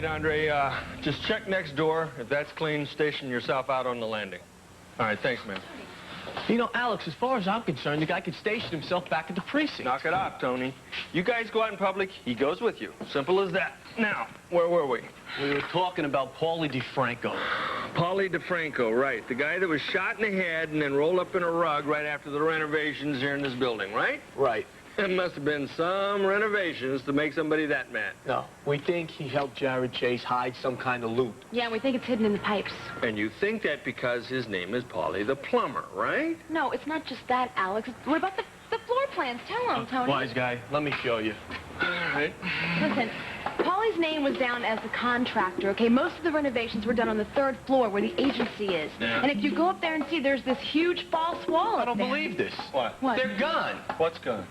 right, Andre, just check next door. If that's clean, station yourself out on the landing. All right, thanks, man. You know, Alex, as far as I'm concerned, the guy could station himself back at the precinct. Knock it out, Tony. You guys go out in public, he goes with you. Simple as that. Now, where were we? We were talking about Paulie DeFranco. Paulie DeFranco, right. The guy that was shot in the head and then rolled up in a rug right after the renovations here in this building, right? Right. There must have been some renovations to make somebody that mad. No, we think he helped Jared Chase hide some kind of loot. Yeah, we think it's hidden in the pipes. And you think that because his name is Paulie the plumber, right? No, it's not just that, Alex. What about the floor plans? Tell him, Tony. Wise guy, let me show you. All right. Listen, Paulie's name was down as the contractor, okay? Most of the renovations were done on the 3rd floor where the agency is. Yeah. And if you go up there and see, there's this huge false wall I up don't there. believe this. What? What? They're gone. What's gone?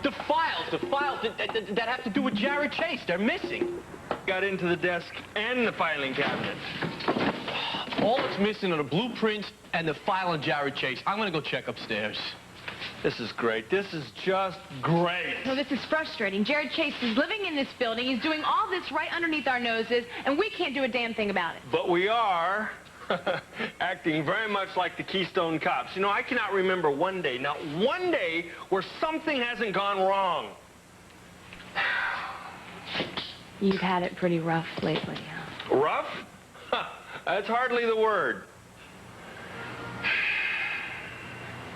The files that have to do with Jared Chase, they're missing. Got into the desk and the filing cabinet. All that's missing are the blueprints and the file on Jared Chase. I'm gonna go check upstairs. This is great. This is just great. No, this is frustrating. Jared Chase is living in this building. He's doing all this right underneath our noses, and we can't do a damn thing about it. But we are acting very much like the Keystone Cops. You know, I cannot remember one day, not one day, where something hasn't gone wrong. You've had it pretty rough lately, huh? Rough? That's hardly the word.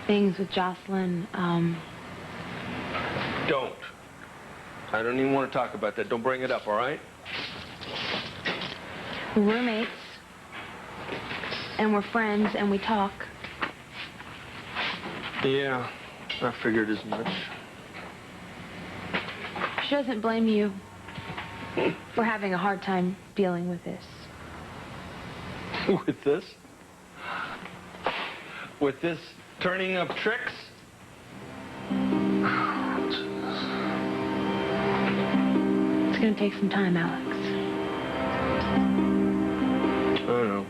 Things with Jocelyn, Don't. I don't even want to talk about that. Don't bring it up, all right? we're roommates, and we're friends, and we talk. Yeah, I figured as much. She doesn't blame you for having a hard time dealing with this. With this? With this turning of tricks? It's gonna take some time, Alex. I know.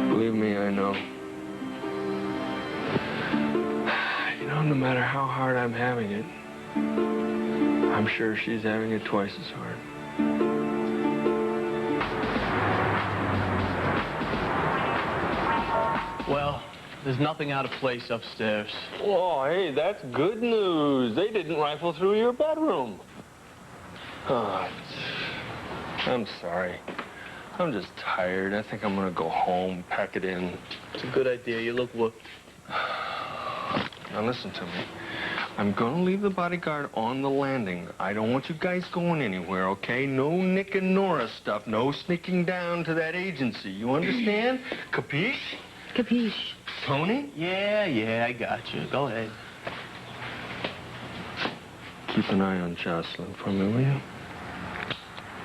Believe me, I know. You know, no matter how hard I'm having it, I'm sure she's having it twice as hard. Well, there's nothing out of place upstairs. Oh, hey, that's good news. They didn't rifle through your bedroom. Oh, I'm sorry. I'm just tired. I think I'm gonna go home, pack it in. It's a good idea. You look whooped. Now listen to me. I'm gonna leave the bodyguard on the landing. I don't want you guys going anywhere, okay? No Nick and Nora stuff. No sneaking down to that agency. You understand? Capiche? Capiche. Tony? Yeah, I got you. Go ahead. Keep an eye on Jocelyn for me, will you?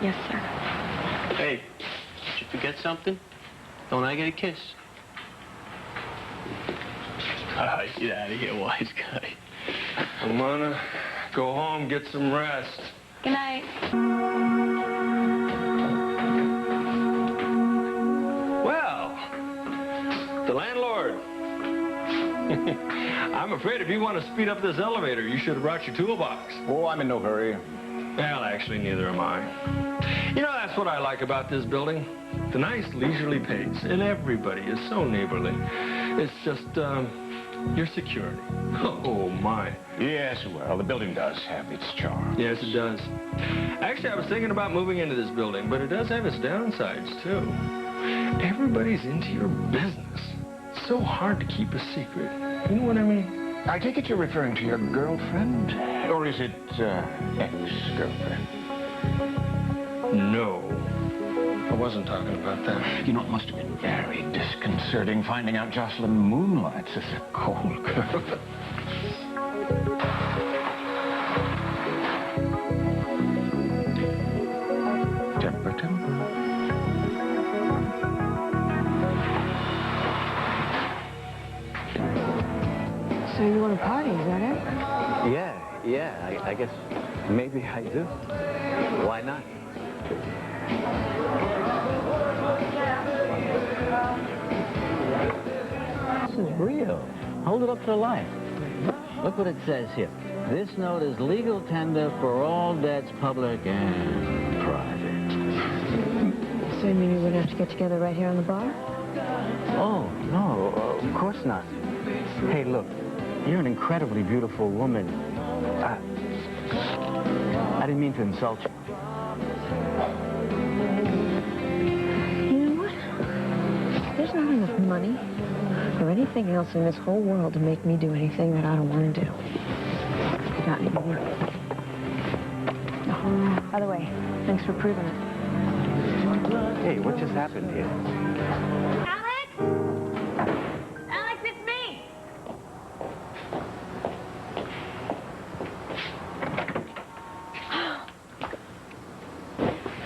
Yes, sir. Hey, did you forget something? Don't I get a kiss? All right, get out of here, wise guy. I'm gonna go home, get some rest. Good night. Well, the landlord. I'm afraid if you want to speed up this elevator, you should have brought your toolbox. Oh, I'm in no hurry. Well, actually, neither am I. You know, that's what I like about this building. The nice leisurely pace, and everybody is so neighborly. It's just, your security. Oh, my. Yes, well, the building does have its charm. Yes, it does. Actually, I was thinking about moving into this building, but it does have its downsides, too. Everybody's into your business. It's so hard to keep a secret. You know what I mean? I take it you're referring to your girlfriend? Or is it, ex-girlfriend? No. I wasn't talking about that. You know, it must have been very disconcerting finding out Jocelyn moonlights as a cold girl. Temper, temper. So you want to party, is that it? Yeah, I guess maybe I do. Why not? This is real. Hold it up to the light. Look what it says here. This note is legal tender for all debts, public and private. you mean you wouldn't have to get together right here on the bar? Oh, no, of course not. Hey, look, you're an incredibly beautiful woman. I didn't mean to insult you. You know what? There's not enough money or anything else in this whole world to make me do anything that I don't want to do. You got me. Oh, by the way, thanks for proving it. Hey, what just happened here? Alex? Alex, it's me!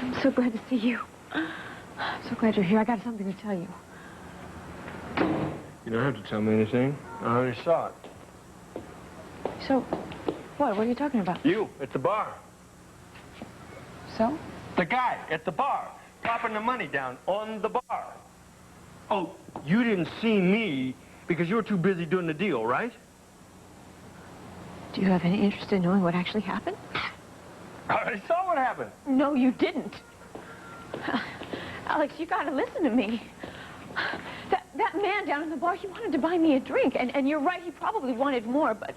I'm so glad to see you. I'm so glad you're here. I got something to tell you. You don't have to tell me anything. I already saw it. So, what? What are you talking about? You, at the bar. So? The guy at the bar, dropping the money down on the bar. Oh, you didn't see me because you were too busy doing the deal, right? Do you have any interest in knowing what actually happened? I already saw what happened. No, you didn't. Alex, you gotta listen to me. That man down in the bar, he wanted to buy me a drink, and you're right, he probably wanted more, but...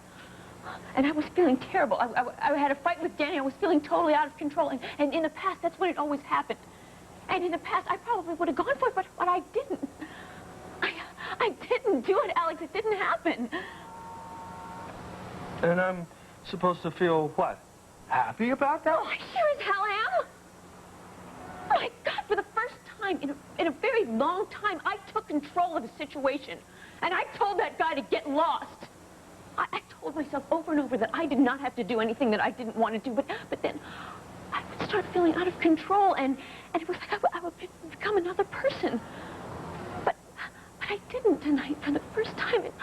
And I was feeling terrible. I had a fight with Danny. I was feeling totally out of control, and in the past, that's when it always happened. And in the past, I probably would have gone for it, but I didn't. I didn't do it, Alex. It didn't happen. And I'm supposed to feel what? Happy about that? Oh, I sure as hell am. Oh, my God, for the first time in a very long time, I took control of the situation. And I told that guy to get lost. I told myself over and over that I did not have to do anything that I didn't want to do, but then I would start feeling out of control, and it was like I would become another person. But I didn't tonight for the first time, and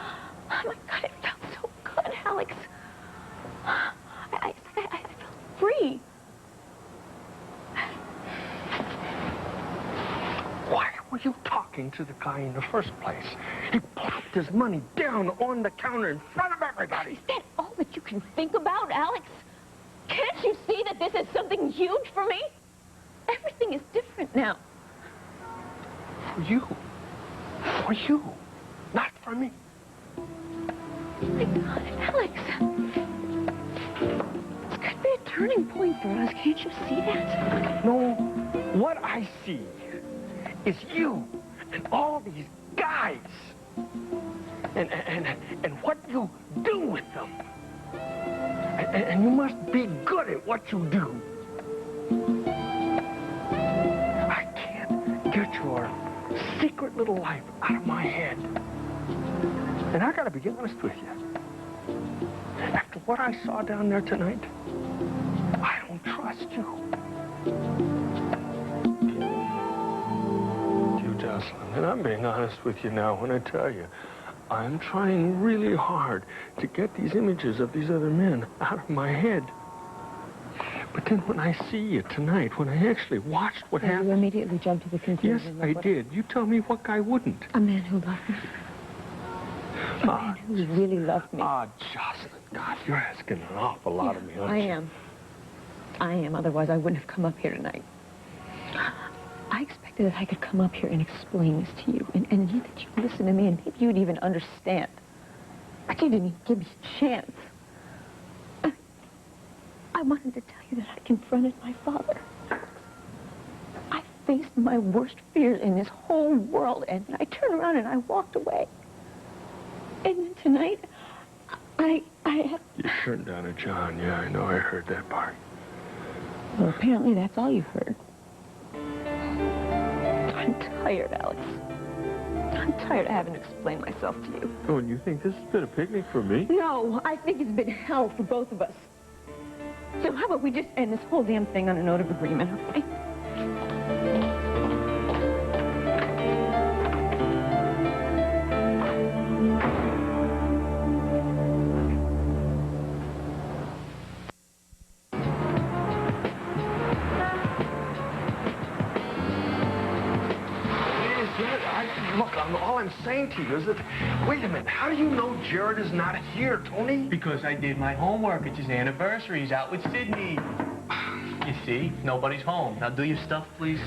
oh my God, it felt so good, Alex. I felt free. Why were you talking to the guy in the first place? He plopped his money down on the counter in front of everybody. Is that all that you can think about, Alex? Can't you see that this is something huge for me? Everything is different now. For you. For you. Not for me. My God, Alex. This could be a turning point for us. Can't you see that? No, what I see is you and all these guys. And what you do with them. And you must be good at what you do. I can't get your secret little life out of my head. And I gotta be honest with you. After what I saw down there tonight, I don't trust you. Jocelyn, and I'm being honest with you now when I tell you, I'm trying really hard to get these images of these other men out of my head. But then when I see you tonight, when I actually watched what happened... You immediately jumped to the conclusion. Yes, I did. You tell me what guy wouldn't. A man who loved me. A man who really loved me. Jocelyn, God, you're asking an awful lot of me, aren't you? I am. Otherwise, I wouldn't have come up here tonight. I expected that I could come up here and explain this to you, and that you'd listen to me, and maybe you'd even understand. But you didn't even give me a chance. I wanted to tell you that I confronted my father. I faced my worst fears in this whole world, and I turned around and I walked away. And then tonight, I had... You turned down a John. Yeah, I know. I heard that part. Well, apparently that's all you heard. I'm tired, Alex. I'm tired of having to explain myself to you. Oh, and you think this has been a picnic for me? No, I think it's been hell for both of us. So how about we just end this whole damn thing on a note of agreement, okay? Look, all I'm saying to you is that... Wait a minute. How do you know Jared is not here, Tony? Because I did my homework. It's his anniversary. He's out with Sydney. You see, nobody's home. Now do your stuff, please.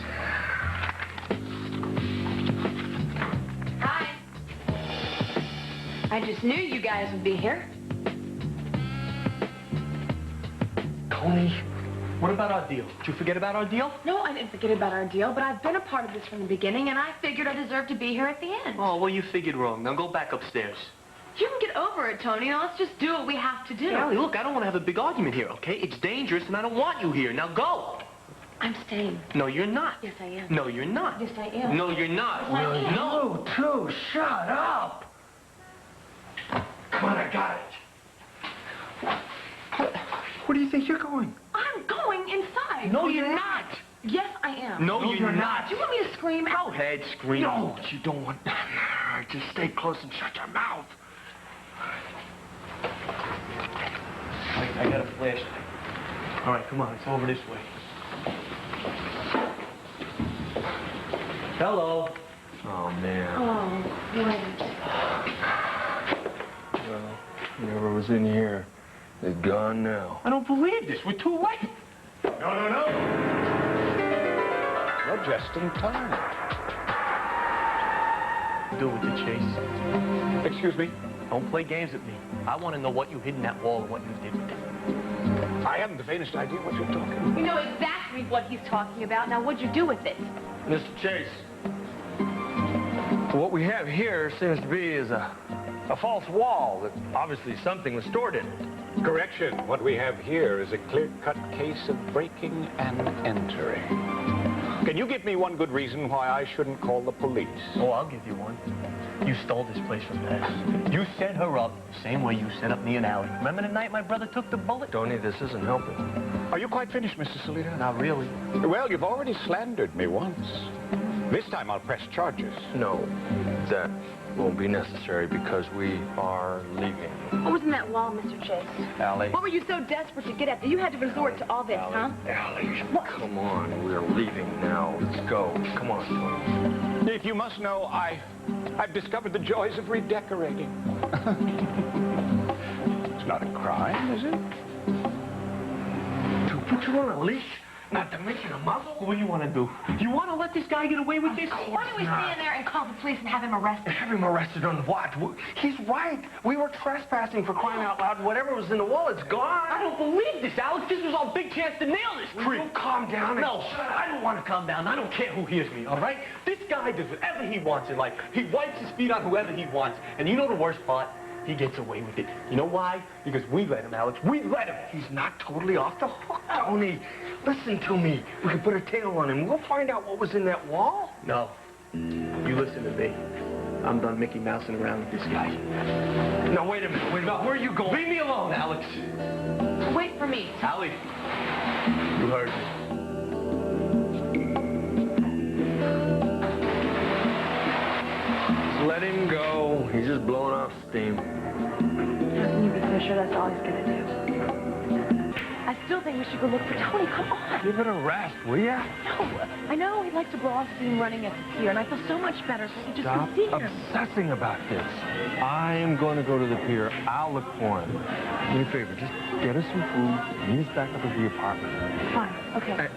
I just knew you guys would be here. Tony, what about our deal? Did you forget about our deal? No, I didn't forget about our deal, but I've been a part of this from the beginning, and I figured I deserved to be here at the end. Oh, well, you figured wrong. Now go back upstairs. You can get over it, Tony. Now, let's just do what we have to do. Allie, look, I don't want to have a big argument here, okay? It's dangerous, and I don't want you here. Now go. I'm staying. No, you're not. Yes, I am. No, you're not. Yes, I am. No, you're not. Yes, I am. No. You two, shut up. Come on, I got it. Where do you think you're going? I'm going inside. No, you're not. Yes, I am. No, you're not. Do you want me to scream? Go ahead, scream. No, you don't want... All right, just stay close and shut your mouth. I got a flashlight. All right, come on, it's over this way. Hello. Oh, man. Oh, right. Well, whoever was in here is gone now. I don't believe this. We're too late. No. You're just in time. Do with the chase. Excuse me? Don't play games with me. I want to know what you hid in that wall and what you did with it. I haven't the faintest idea what you're talking about. We know exactly what he's talking about. Now, what'd you do with it? Mr. Chase, what we have here seems to be is a false wall that obviously something was stored in it. Correction. What we have here is a clear-cut case of breaking and entering. Can you give me one good reason why I shouldn't call the police? Oh, I'll give you one. You stole this place from Beth. You set her up the same way you set up me and Allie. Remember the night my brother took the bullet? Tony, this isn't helping. Are you quite finished, Mr. Salita? Not really. Well, you've already slandered me once. This time I'll press charges. No, that won't be necessary because we are leaving. What was in that wall, Mr. Chase? Allie. What were you so desperate to get at that you had to resort to all this, huh? Allie, come on. We're leaving now. Let's go. Come on, Tony. If you must know, I've discovered the joys of redecorating. It's not a crime, is it? To put you on a leash? Not to mention a muzzle? What do you want to do? You want to let this guy get away with this? Why don't we stay in there and call the police and have him arrested? Have him arrested on what? He's right. We were trespassing, for crying out loud. Whatever was in the wall, it's gone. I don't believe this, Alex. This was our big chance to nail this creep. You calm down. No, I don't want to calm down. I don't care who hears me, all right? This guy does whatever he wants in life. He wipes his feet on whoever he wants. And you know the worst part? He gets away with it. You know why? Because we let him, Alex. We let him. He's not totally off the hook, Tony. Listen to me. We can put a tail on him. We'll find out what was in that wall. No. You listen to me. I'm done Mickey Mousing around with this guy. Now, wait a minute. Where are you going? Leave me alone, Alex. Wait for me. Allie, you heard me. Just let him go. He's just blowing off steam. How can you be so sure that's all he's gonna do? I still think we should go look for Tony. Come on. Give it a rest, will ya? No, I know he'd like to blow off steam running at the pier, and I feel so much better, so we just Stop can see him. obsessing about this. I am going to go to the pier. I'll look for him. Do me a favor. Just get us some food. Meet us back up at the apartment. Fine, okay.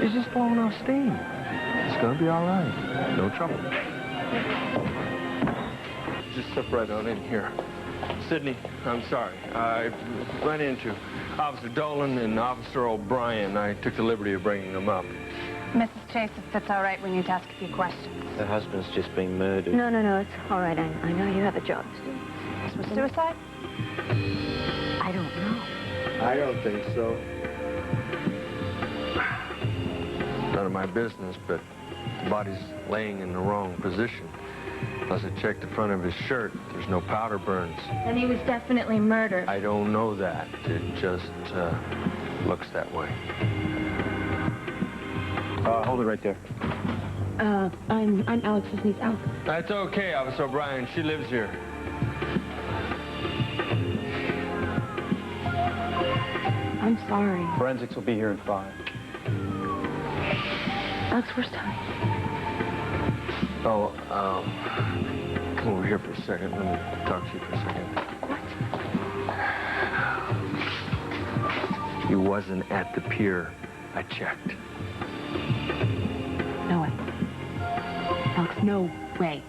He's just blowing off steam. It's going to be all right. No trouble. Just step right on in here. Sydney, I'm sorry. I ran into Officer Dolan and Officer O'Brien. I took the liberty of bringing them up. Mrs. Chase, if that's all right, we need to ask a few questions. Her husband's just been murdered. No, it's all right. I know you have a job to do. This was suicide? I don't know. I don't think so. None of my business, but the body's laying in the wrong position. Plus, I checked the front of his shirt. There's no powder burns. And he was definitely murdered. I don't know that. It just looks that way. Hold it right there. I'm Alex's niece, Alex. That's okay, Officer O'Brien. She lives here. I'm sorry. Forensics will be here in 5. Alex, where's Tony? Oh, come over here for a second. Let me talk to you for a second. What? He wasn't at the pier. I checked. No way. Alex, no way.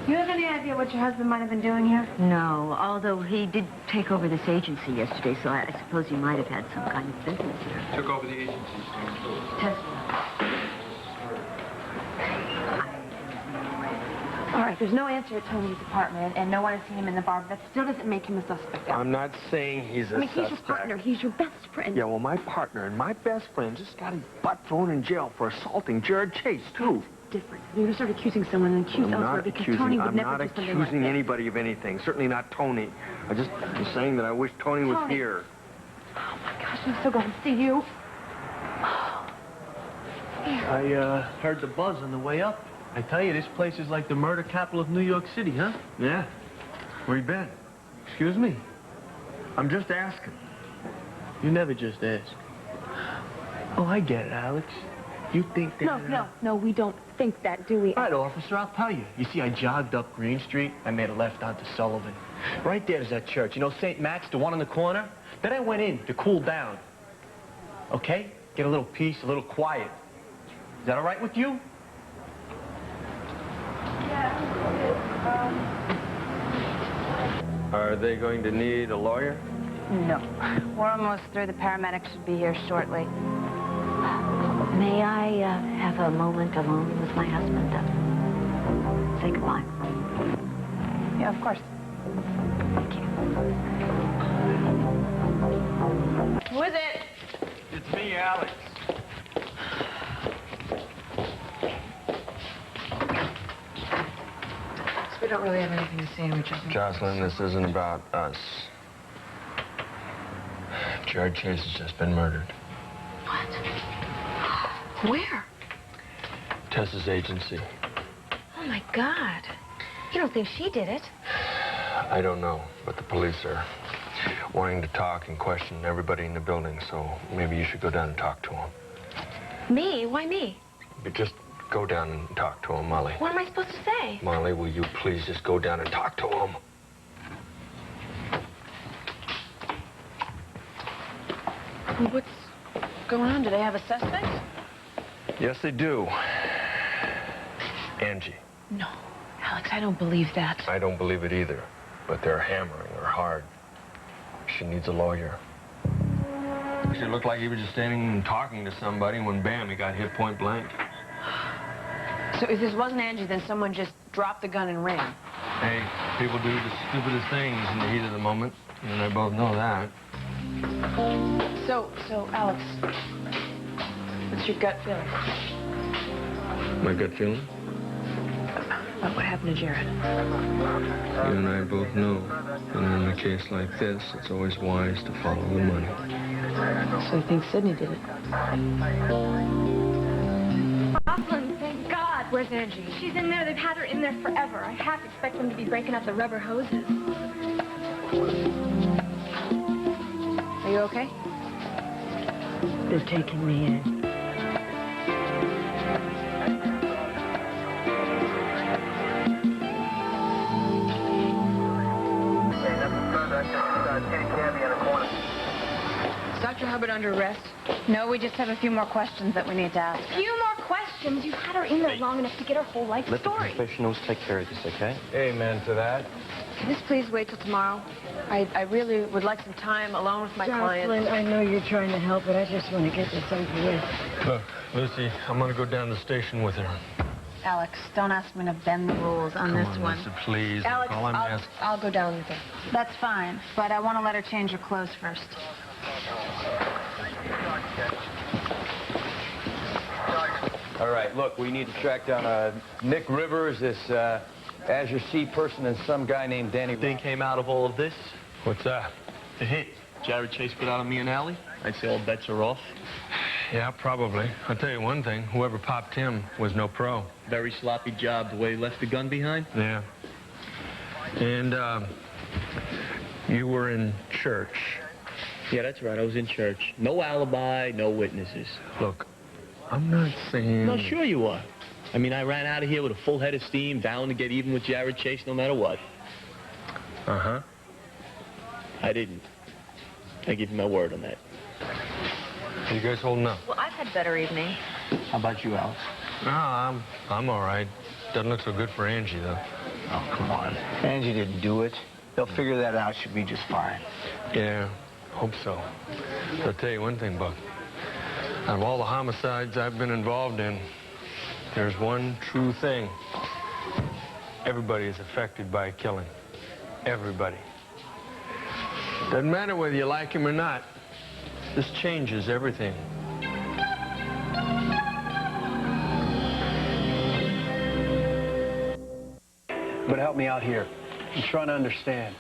You have any idea what your husband might have been doing here? No, although he did take over this agency yesterday, so I suppose he might have had some kind of business here. Took over the agency. All right, there's no answer at Tony's apartment, and no one has seen him in the bar, but that still doesn't make him a suspect. I'm not saying he's a I mean, suspect. he's your partner. He's your best friend. Yeah, well, my partner and my best friend just got his butt thrown in jail for assaulting Jared Chase, too. Different. You're going to start accusing someone and accuse elsewhere because Tony would never do something like that. Anybody of anything. Certainly not Tony. I'm saying that I wish Tony was here. Oh, my gosh, I'm so glad to see you. I heard the buzz on the way up. I tell you, this place is like the murder capital of New York City, huh? Yeah. Where you been? Excuse me? I'm just asking. You never just ask. Oh, I get it, Alex. You think that... No, we don't think that, do we? All right, officer, I'll tell you. You see, I jogged up Green Street. I made a left onto Sullivan. Right there's that church. You know St. Matt's, the one on the corner? Then I went in to cool down. Okay? Get a little peace, a little quiet. Is that all right with you? Are they going to need a lawyer? No. We're almost through. The paramedics should be here shortly. May I have a moment alone with my husband? Say goodbye. Yeah, of course. Thank you. Who is it? It's me, Alex. We don't really have anything to say to each other. Jocelyn, this isn't about us. Jared Chase has just been murdered. What? Where? Tessa's agency. Oh, my God. You don't think she did it? I don't know, but the police are wanting to talk and question everybody in the building, so maybe you should go down and talk to them. Me? Why me? But just go down and talk to him, Molly. What am I supposed to say? Molly, will you please just go down and talk to him? What's going on? Do they have a suspect? Yes, they do. Angie. No. Alex, I don't believe that. I don't believe it either, but they're hammering her hard. She needs a lawyer. It looked like he was just standing and talking to somebody when, bam, he got hit point blank. So if this wasn't Angie, then someone just dropped the gun and ran. Hey, people do the stupidest things in the heat of the moment, and I both know that. So, Alex, what's your gut feeling? My gut feeling? About what happened to Jared? You and I both know that in a case like this, it's always wise to follow the money. So you think Sydney did it? Jocelyn, thank God. Where's Angie? She's in there. They've had her in there forever. I half expect them to be breaking up the rubber hoses. Are you okay? They're taking me in. Is Dr. Hubbard under arrest? No, we just have a few more questions that we need to ask. A few more questions. You've had her in there long enough to get her whole life Let the story. professionals take care of this, okay? Amen to that. Can this please wait till tomorrow? I really would like some time alone with my client. Jocelyn, I know you're trying to help, but I just want to get this over with. Look, Lucy, I'm going to go down to the station with her. Alex, don't ask me to bend the rules on Come this on, one. Lucy, please. Alex, All I'm asking... I'll go down with her. That's fine, but I want to let her change her clothes first. All right, look, we need to track down Nick Rivers, this Azure C person, and some guy named Danny. Thing came out of all of this? What's that? The hit Jared Chase put out on me and Allie. I'd say all bets are off. Yeah, probably. I'll tell you one thing. Whoever popped him was no pro. Very sloppy job, the way he left the gun behind. Yeah. And, you were in church. Yeah, that's right. I was in church. No alibi, no witnesses. Look, I'm not saying... No, sure you are. I mean, I ran out of here with a full head of steam, vowing to get even with Jared Chase no matter what. Uh-huh. I didn't. I give you my word on that. You guys holding up? Well, I've had better evening. How about you, Alex? No, I'm all right. Doesn't look so good for Angie, though. Oh, come on. Angie didn't do it. They'll figure that out. She'll be just fine. Yeah, hope so. I'll tell you one thing, Buck. Out of all the homicides I've been involved in, there's one true thing. Everybody is affected by a killing. Everybody. Doesn't matter whether you like him or not. This changes everything. But help me out here. I'm trying to understand.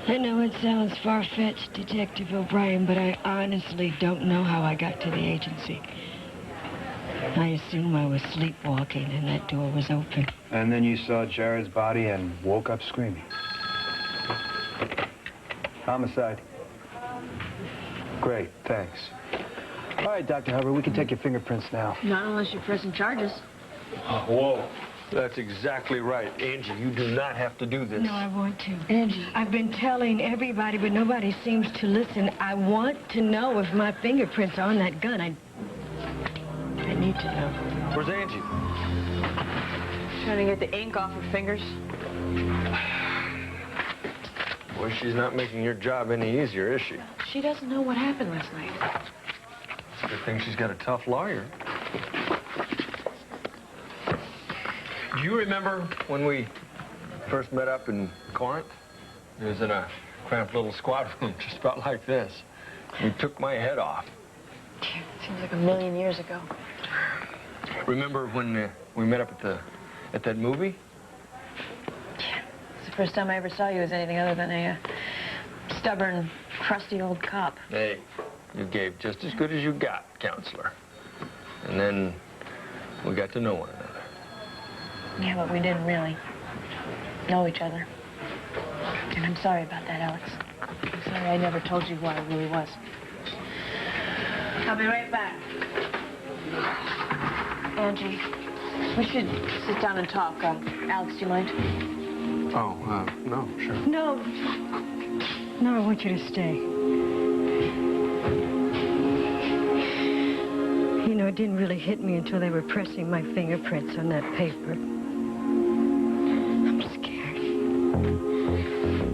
I know it sounds far-fetched, Detective O'Brien, but I honestly don't know how I got to the agency. I assume I was sleepwalking and that door was open. And then you saw Jared's body and woke up screaming. Homicide. Great, thanks. All right, Dr. Hubbard, we can take your fingerprints now. Not unless you're pressing charges. Whoa. That's exactly right. Angie, you do not have to do this. No, I want to. Angie. I've been telling everybody, but nobody seems to listen. I want to know if my fingerprints are on that gun. I need to know. Where's Angie? Trying to get the ink off her fingers. Boy, she's not making your job any easier, is she? She doesn't know what happened last night. It's a good thing she's got a tough lawyer. Do you remember when we first met up in Corinth? It was in a cramped little squad room, just about like this. You took my head off. Seems like a million years ago. Remember when we met up at that movie? It's the first time I ever saw you as anything other than a stubborn, crusty old cop. Hey, you gave just as good as you got, counselor. And then we got to know one another. Yeah, but we didn't really know each other. And I'm sorry about that, Alex. I'm sorry I never told you who I really was. I'll be right back. Angie, we should sit down and talk. Alex, do you mind? Oh, no, sure. No. No, I want you to stay. You know, it didn't really hit me until they were pressing my fingerprints on that paper. I'm scared.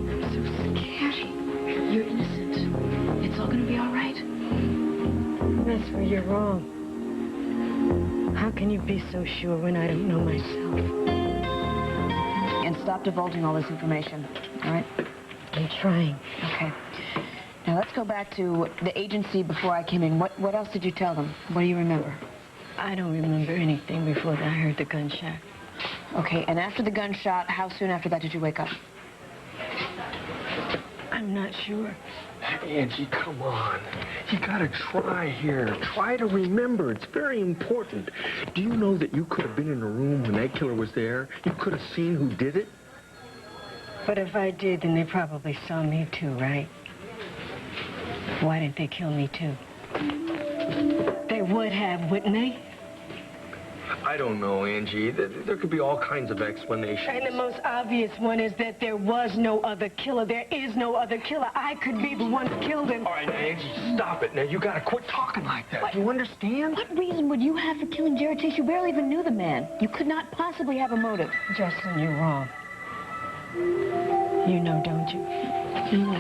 I'm so scared. You're innocent. It's all gonna be all right. That's where you're wrong. How can you be so sure when I don't know myself? And stop divulging all this information, all right? I'm trying. Okay. Now, let's go back to the agency before I came in. What else did you tell them? What do you remember? I don't remember anything before I heard the gunshot. Okay, and after the gunshot, how soon after that did you wake up? I'm not sure. Angie, come on. You gotta try here. Try to remember. It's very important. Do you know that you could have been in a room when that killer was there? You could have seen who did it? But if I did, then they probably saw me too, right? Why didn't they kill me too? They would have, wouldn't they? I don't know, Angie. There could be all kinds of explanations. And the most obvious one is that there was no other killer. There is no other killer. I could be the one who killed him. All right, now, Angie, stop it. Now, you gotta quit talking like that. What? You understand? What reason would you have for killing Jared Chase? You barely even knew the man. You could not possibly have a motive. Justin, you're wrong. You know, don't you? You know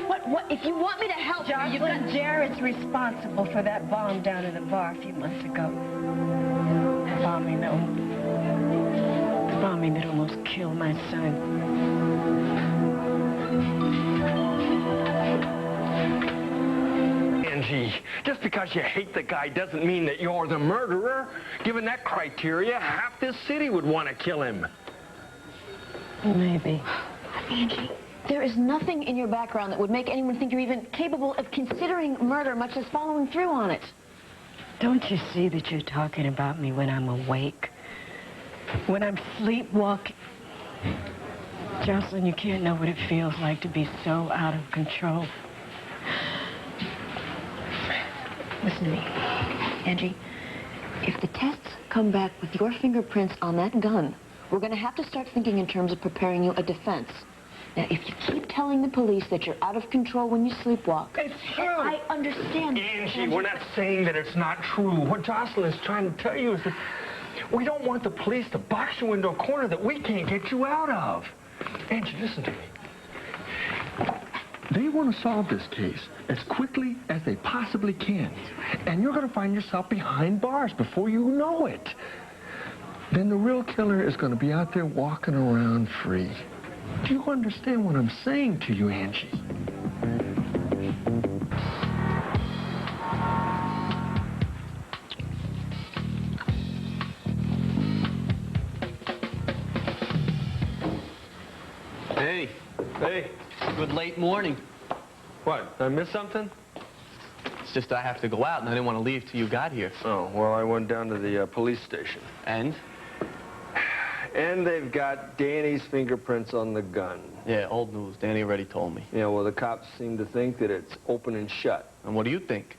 what? What? If you want me to help you, you've got... Jared's responsible for that bomb down in the bar a few months ago. The bombing that almost killed my son. Angie, just because you hate the guy doesn't mean that you're the murderer. Given that criteria, half this city would want to kill him. Maybe. Angie, there is nothing in your background that would make anyone think you're even capable of considering murder, much less following through on it. Don't you see that you're talking about me when I'm awake? When I'm sleepwalking? Jocelyn, you can't know what it feels like to be so out of control. Listen to me, Angie. If the tests come back with your fingerprints on that gun, we're going to have to start thinking in terms of preparing you a defense. Now, if you keep telling the police that you're out of control when you sleepwalk... It's true. I understand. Angie, we're not saying that it's not true. What Jocelyn is trying to tell you is that We don't want the police to box you into a corner that we can't get you out of. Angie, listen to me. They want to solve this case as quickly as they possibly can. And you're going to find yourself behind bars before you know it. Then the real killer is going to be out there walking around free. Do you understand what I'm saying to you, Angie? Hey. Hey. Good late morning. What, did I miss something? It's just I have to go out, and I didn't want to leave till you got here. Oh, well, I went down to the police station. And? And they've got Danny's fingerprints on the gun. Yeah, old news. Danny already told me. Yeah, well, the cops seem to think that it's open and shut. And what do you think?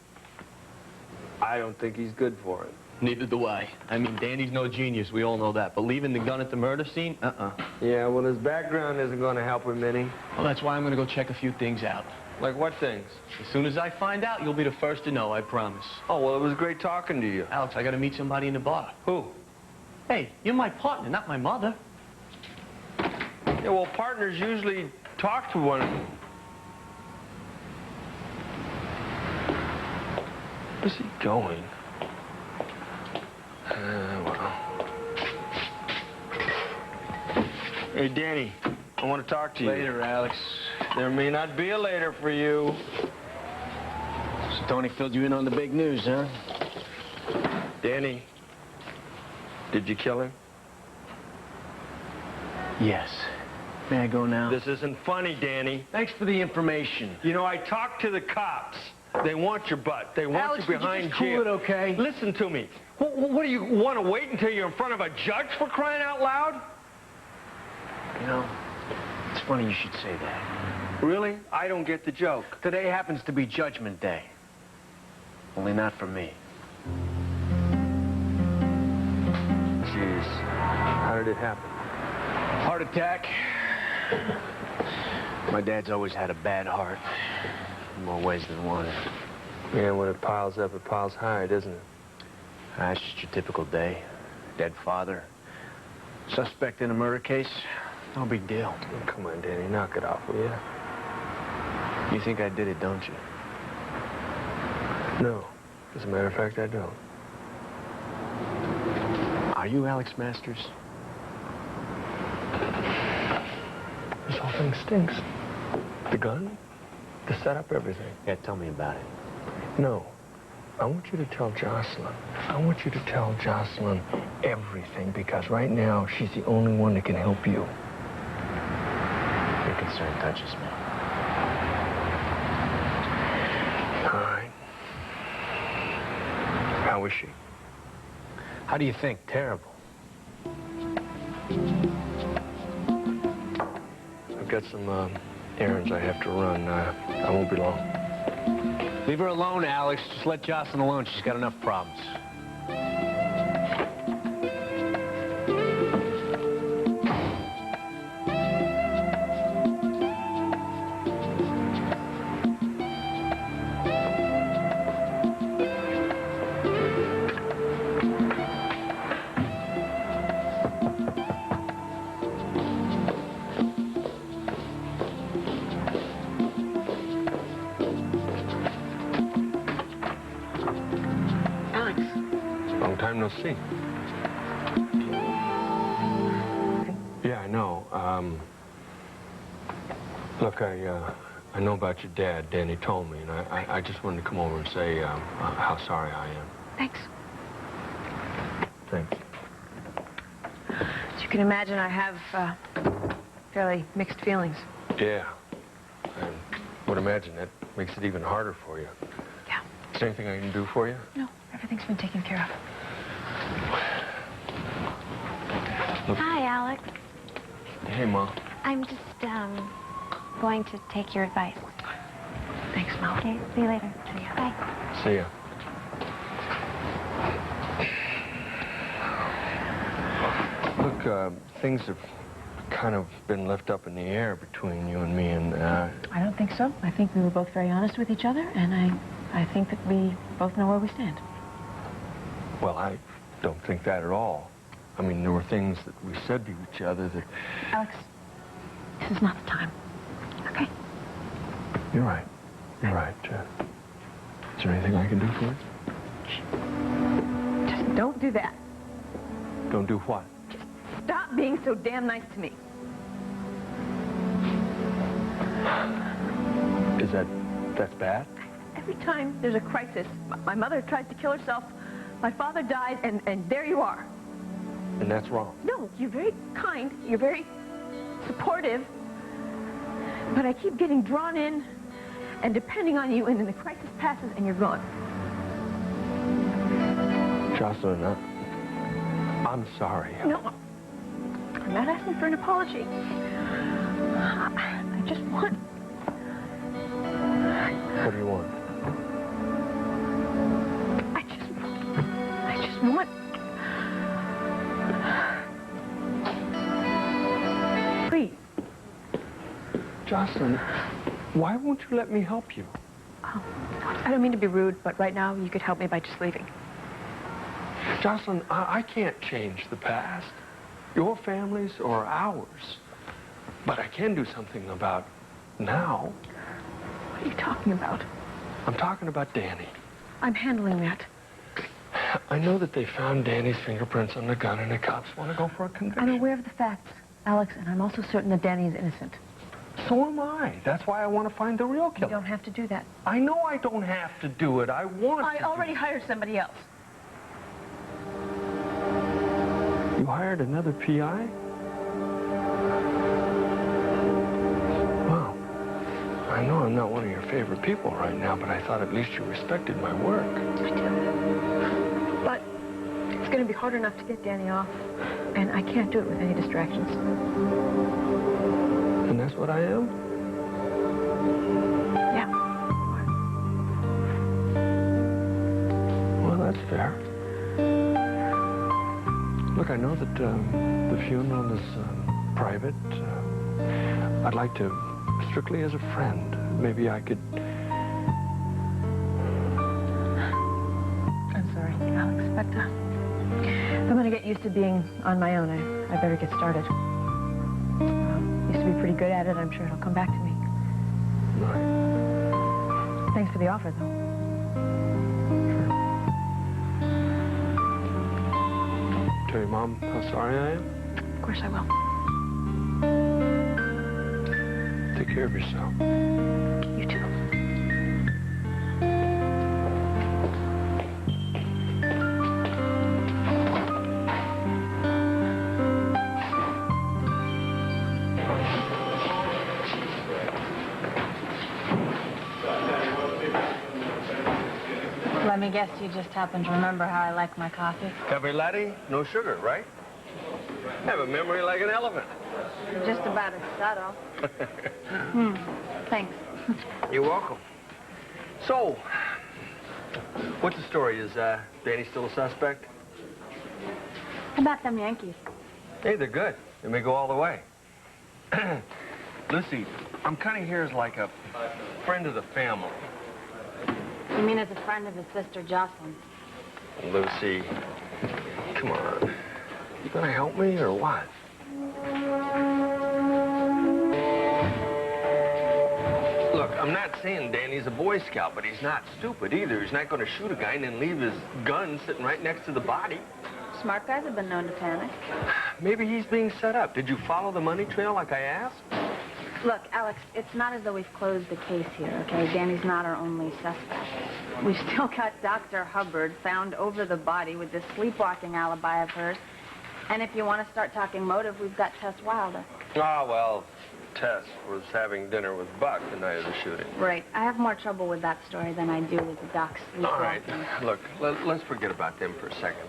I don't think he's good for it. Neither do I. I mean, Danny's no genius. We all know that. But leaving the gun at the murder scene? Yeah, well, his background isn't going to help him any. Well, that's why I'm going to go check a few things out. Like what things? As soon as I find out, you'll be the first to know, I promise. Oh, well, it was great talking to you. Alex, I got to meet somebody in the bar. Who? Hey, you're my partner, not my mother. Yeah, well, partners usually talk to one another. Where's he going? Well. Hey, Danny, I want to talk to you. Later, Alex. There may not be a later for you. So Tony filled you in on the big news, huh? Danny, did you kill him? Yes. May I go now? This isn't funny, Danny. Thanks for the information. You know, I talked to the cops. They want your butt. They want Alex, you behind would you just cool jail. it, okay? Listen to me. What do you want to wait until you're in front of a judge for crying out loud? You know, it's funny you should say that. Really? I don't get the joke. Today happens to be Judgment Day. Only not for me. Jeez. How did it happen? Heart attack. My dad's always had a bad heart. In more ways than one. Yeah, when it piles up, it piles high, doesn't it? That's just your typical day. Dead father. Suspect in a murder case. No big deal. Oh, come on, Danny. Knock it off, will you? You think I did it, don't you? No. As a matter of fact, I don't. Are you Alex Masters? This whole thing stinks. The gun, the setup, everything. Yeah, tell me about it. No. I want you to tell Jocelyn. I want you to tell Jocelyn everything, because right now, she's the only one that can help you. Your concern touches me. All right. How is she? How do you think? Terrible. I've got some errands I have to run. I won't be long. Leave her alone, Alex. Just let Jocelyn alone. She's got enough problems. Long time no see. Yeah, I know. Look, I know about your dad. Danny told me, and I just wanted to come over and say how sorry I am. Thanks. Thanks. As you can imagine, I have fairly mixed feelings. Yeah. I would imagine that makes it even harder for you. Yeah. Is there anything I can do for you? No, everything's been taken care of. Look. Hi, Alex. Hey, Mom. I'm just, going to take your advice. Thanks, Mom. Okay, see you later. See ya. Bye. See ya. Look, things have kind of been left up in the air between you and me, and, I don't think so. I think we were both very honest with each other, and I think that we both know where we stand. well, I don't think that at all. I mean, there were things that we said to each other that... Alex, this is not the time. Okay? You're right. You're right. Is there anything I can do for you? Just don't do that. Don't do what? Just stop being so damn nice to me. That's bad? Every time there's a crisis, my mother tries to kill herself, my father dies, and there you are. And that's wrong. No, you're very kind, you're very supportive, but I keep getting drawn in and depending on you, and then the crisis passes and you're gone. Jocelyn, I'm sorry. No, I'm not asking for an apology. I just want... What do you want? I just want... Please. Jocelyn, why won't you let me help you? Oh, I don't mean to be rude, but right now you could help me by just leaving. Jocelyn, I can't change the past. Your family's or ours. But I can do something about now. What are you talking about? I'm talking about Danny. I'm handling that. I know that they found Danny's fingerprints on the gun and the cops want to go for a conviction. I'm aware of the facts, Alex, and I'm also certain that Danny is innocent. So am I. That's why I want to find the real killer. You don't have to do that. I know I don't have to do it. I want to. I already hired somebody else. You hired another PI? Well, I know I'm not one of your favorite people right now, but I thought at least you respected my work. I do. But it's going to be hard enough to get Danny off, and I can't do it with any distractions. And that's what I am? Yeah. Well, that's fair. Look, I know that the funeral is private. I'd like to, strictly as a friend, maybe I could... I'm sorry, Alex, but if I'm going to get used to being on my own, I better get started. Used to be pretty good at it. I'm sure it'll come back to me. Right. Thanks for the offer, though. Tell your mom how sorry I am? Of course I will. Take care of yourself. You too. Let me guess, you just happen to remember how I like my coffee? Cafe latte, no sugar, right? Have a memory like an elephant. Just about as subtle. Thanks. You're welcome. So, what's the story? Is Danny still a suspect? How about them Yankees? Hey, they're good. They may go all the way. Lucy, I'm kind of here as like a friend of the family. You mean as a friend of his sister, Jocelyn? Lucy, come on. You gonna help me or what? Look, I'm not saying Danny's a Boy Scout, but he's not stupid either. He's not gonna shoot a guy and then leave his gun sitting right next to the body. Smart guys have been known to panic. Maybe he's being set up. Did you follow the money trail like I asked? Look, Alex, it's not as though we've closed the case here, okay? Danny's not our only suspect. We've still got Dr. Hubbard found over the body with this sleepwalking alibi of hers. And if you want to start talking motive, we've got Tess Wilder. Ah, well, Tess was having dinner with Buck the night of the shooting. Right. I have more trouble with that story than I do with the doc's sleepwalking. All right. Look, let's forget about them for a second.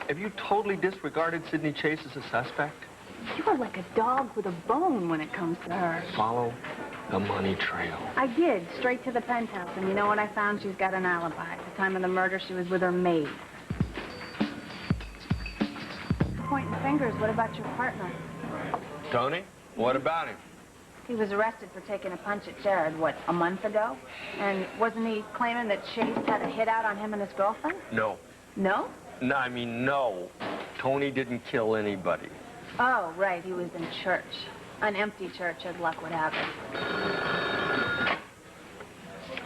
Have you totally disregarded Sidney Chase as a suspect? You are like a dog with a bone when it comes to her. Follow the money trail. I did, straight to the penthouse. And you know what I found? She's got an alibi. At the time of the murder, she was with her maid. Pointing fingers, what about your partner? Tony? What about him? He was arrested for taking a punch at Jared, what, a month ago? And wasn't he claiming that Chase had a hit out on him and his girlfriend? No. No? No, I mean, no. Tony didn't kill anybody. Oh, right, he was in church. An empty church, as luck would have it.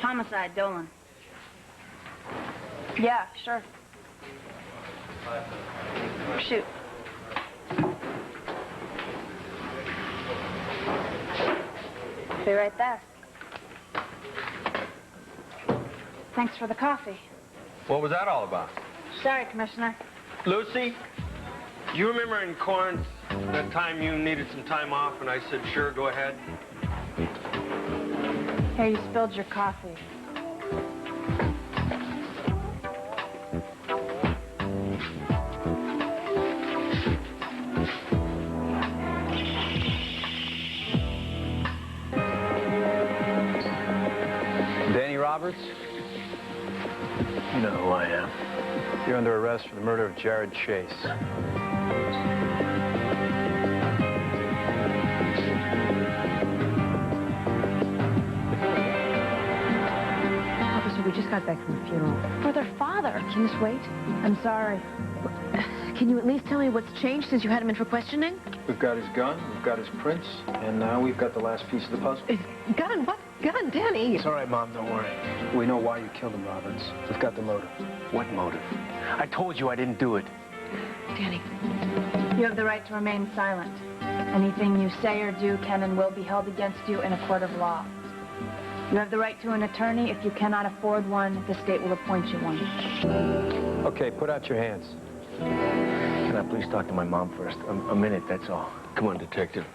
Homicide, Dolan. Yeah, sure. Shoot. Be right there. Thanks for the coffee. What was that all about? Sorry, Commissioner. Lucy, you remember in Corinth that time you needed some time off and I said, sure, go ahead? Here, you spilled your coffee. Danny Roberts? You know who I am. You're under arrest for the murder of Jared Chase. Officer, we just got back from the funeral. For their father. Can this wait? I'm sorry. Can you at least tell me what's changed since you had him in for questioning? We've got his gun, we've got his prints, and now we've got the last piece of the puzzle. Gun? What gun, Danny? It's all right, Mom, don't worry. We know why you killed him, Roberts. We've got the motive. What motive? I told you I didn't do it. Danny. You have the right to remain silent. Anything you say or do can and will be held against you in a court of law. You have the right to an attorney. If you cannot afford one, the state will appoint you one. Okay, put out your hands. Can I please talk to my mom first? A minute, that's all. Come on, detective.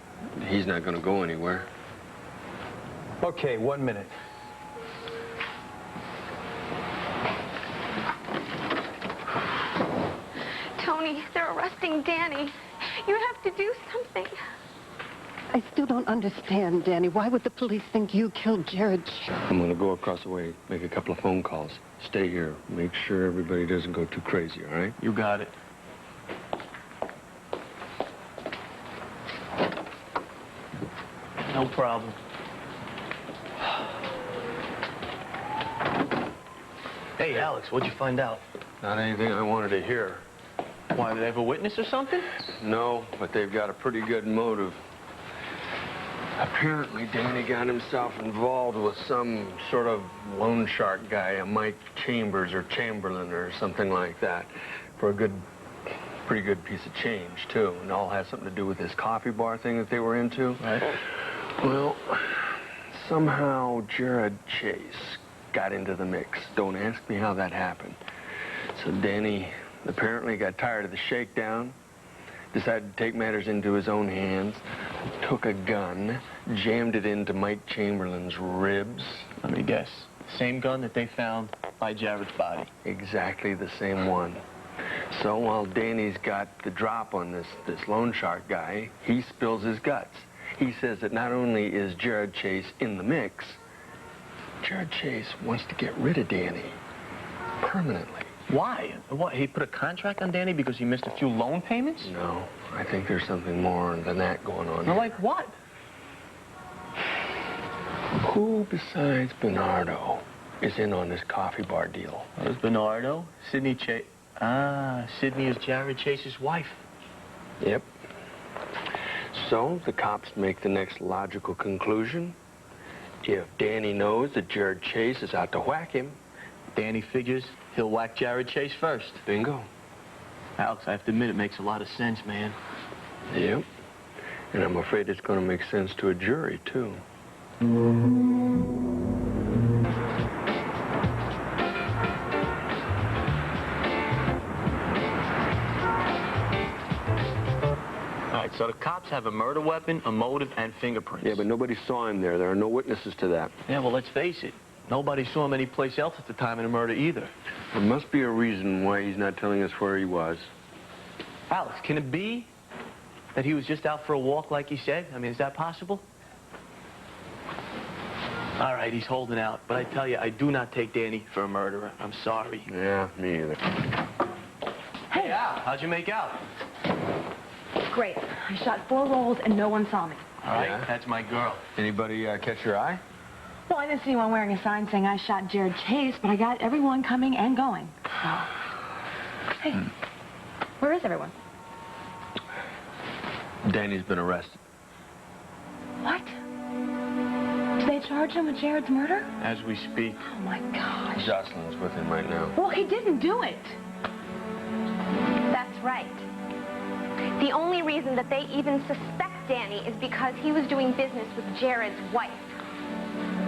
He's not going to go anywhere. Okay, 1 minute. Tony, they're arresting Danny. You have to do something. I still don't understand, Danny. Why would the police think you killed Jared? I'm going to go across the way, make a couple of phone calls. Stay here. Make sure everybody doesn't go too crazy, all right? You got it. No problem. Hey, Alex, what'd you find out? Not anything I wanted to hear. Why, did they have a witness or something? No, but they've got a pretty good motive. Apparently, Danny got himself involved with some sort of loan shark guy, a Mike Chambers or Chamberlain or something like that, for a pretty good piece of change, too. And all has something to do with this coffee bar thing that they were into. Right. Well, somehow Jared Chase got into the mix. Don't ask me how that happened. So Danny apparently got tired of the shakedown, decided to take matters into his own hands, took a gun, jammed it into Mike Chamberlain's ribs. Let me guess. Same gun that they found by Jared's body. Exactly the same one. So while Danny's got the drop on this loan shark guy, he spills his guts. He says that not only is Jared Chase in the mix, Jared Chase wants to get rid of Danny permanently. Why? What, he put a contract on Danny because he missed a few loan payments? No, I think there's something more than that going on. Well, like what? Who besides Bernardo is in on this coffee bar deal? There's Bernardo, Sidney Chase. Ah, Sidney is Jared Chase's wife. Yep. So the cops make the next logical conclusion. If Danny knows that Jared Chase is out to whack him, Danny figures he'll whack Jared Chase first. Bingo. Alex, I have to admit, it makes a lot of sense, man. Yep. And I'm afraid it's going to make sense to a jury, too. All right, so the cops have a murder weapon, a motive, and fingerprints. Yeah, but nobody saw him there. There are no witnesses to that. Yeah, well, let's face it. Nobody saw him anyplace else at the time of the murder either. There must be a reason why he's not telling us where he was. Alex, can it be that he was just out for a walk like he said? I mean, is that possible? All right, he's holding out. But I tell you, I do not take Danny for a murderer. I'm sorry. Yeah, me either. Hey, Al, how'd you make out? Great. I shot 4 rolls and no one saw me. All right, that's my girl. Anybody catch your eye? Well, I didn't see anyone wearing a sign saying I shot Jared Chase, but I got everyone coming and going. So. Hey, where is everyone? Danny's been arrested. What? Do they charge him with Jared's murder? As we speak. Oh, my gosh. Jocelyn's with him right now. Well, he didn't do it. That's right. The only reason that they even suspect Danny is because he was doing business with Jared's wife.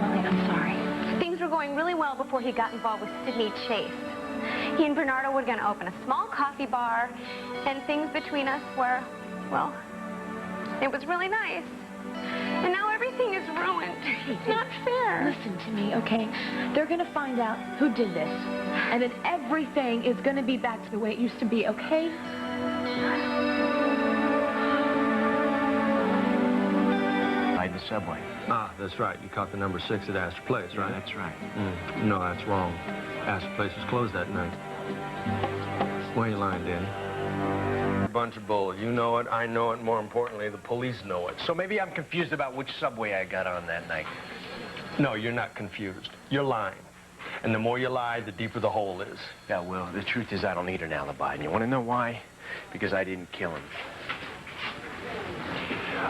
Molly, I'm sorry. Things were going really well before he got involved with Sidney Chase. He and Bernardo were going to open a small coffee bar, and things between us were, well, it was really nice. And now everything is ruined. It's not fair. Listen to me, okay? They're going to find out who did this, and then everything is going to be back to the way it used to be, okay? Ride the subway. Ah, that's right. You caught the number 6 at Astor Place, right? Yeah, that's right. No, that's wrong. Astor Place was closed that night. Why are you lying, Danny? A bunch of bull. You know it, I know it, more importantly, the police know it. So maybe I'm confused about which subway I got on that night. No, you're not confused. You're lying. And the more you lie, the deeper the hole is. Yeah, well, the truth is I don't need an alibi. And you want to know why? Because I didn't kill him.